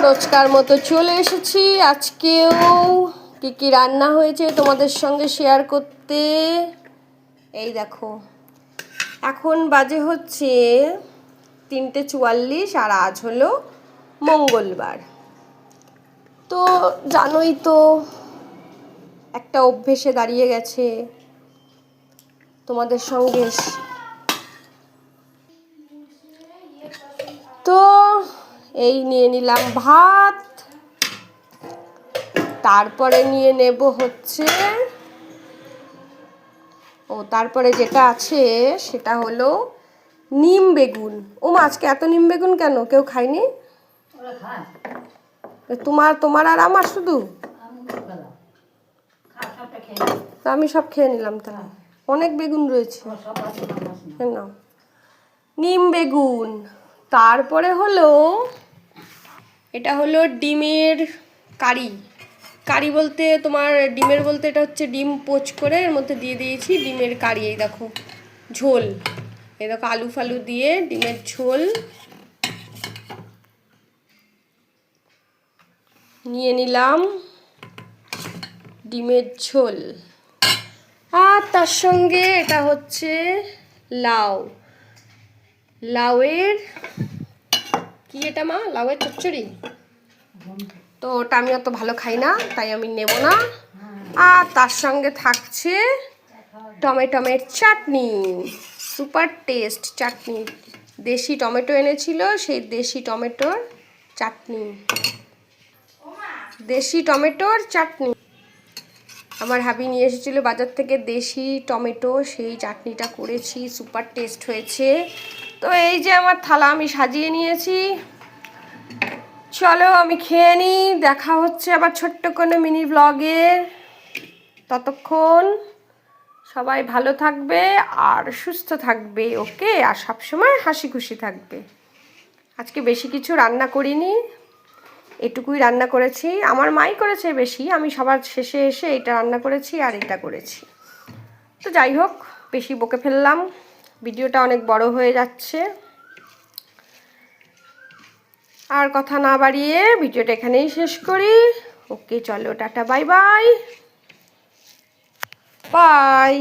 রোজকার মতো চলে এসেছি আজকেও কি রান্না হয়েছে তোমাদের সঙ্গে শেয়ার করতে। এই দেখো, এখন বাজে হচ্ছে 3:44 আর আজ হলো মঙ্গলবার। তো জানোই তো, একটা অভ্যেসে দাঁড়িয়ে গেছে তোমাদের সঙ্গে। তো এই নিয়ে নিলাম ভাত, তারপরে নিয়ে নেব হচ্ছে তারপরে যেটা আছে সেটা হলো নিম বেগুন। আজকে এত নিম বেগুন কেন? কেউ খায়নি? তোমার আর আমার শুধু? আমি সব খেয়ে নিলাম। তাহলে অনেক বেগুন রয়েছে। না, নিম বেগুন। তারপরে হলো এটা হলো ডিমের কারি বলতে তোমার ডিমের বলতে এটা হচ্ছে ডিম পোচ করে এর মধ্যে দিয়ে দিয়েছি ডিমের কারি। এই দেখো ঝোল, এই দেখো আলু ফালু দিয়ে ডিমের ঝোল নিয়ে নিলাম, ডিমের ঝোল। আর তার সঙ্গে এটা হচ্ছে লাউয়ের কি এটা মা? লাউয়ের চচ্চড়ি। তো ওটা আমি অত ভালো খাই না, তাই আমি নেব না। আর তার সঙ্গে থাকছে টমেটোর চাটনি, সুপার টেস্ট চাটনি। দেশি টমেটো এনেছিল, সেই দেশি টমেটোর চাটনি। আমার হাবি নিয়ে এসেছিল বাজার থেকে দেশি টমেটো, সেই চাটনিটা করেছি, সুপার টেস্ট হয়েছে। তো এই যে আমার থালা আমি সাজিয়ে নিয়েছি, চলো আমি খেয়ে নিই। দেখা হচ্ছে আবার ছোট্ট কোনো মিনি ব্লগে। ততক্ষণ সবাই ভালো থাকবে আর সুস্থ থাকবে, ওকে? আর সবসময় হাসি খুশি থাকবে। আজকে বেশি কিছু রান্না করিনি, এটুকুই রান্না করেছি। আমার মাই করেছে বেশি, আমি সবার শেষে এসে এটা রান্না করেছি আর এটা করেছি। তো যাই হোক, বেশি বকে ফেললাম, ভিডিওটা অনেক বড় হয়ে যাচ্ছে। আর কথা না বাড়িয়ে ভিডিওটা এখানেই শেষ করি। ওকে, চলো টাটা, বাই বাই।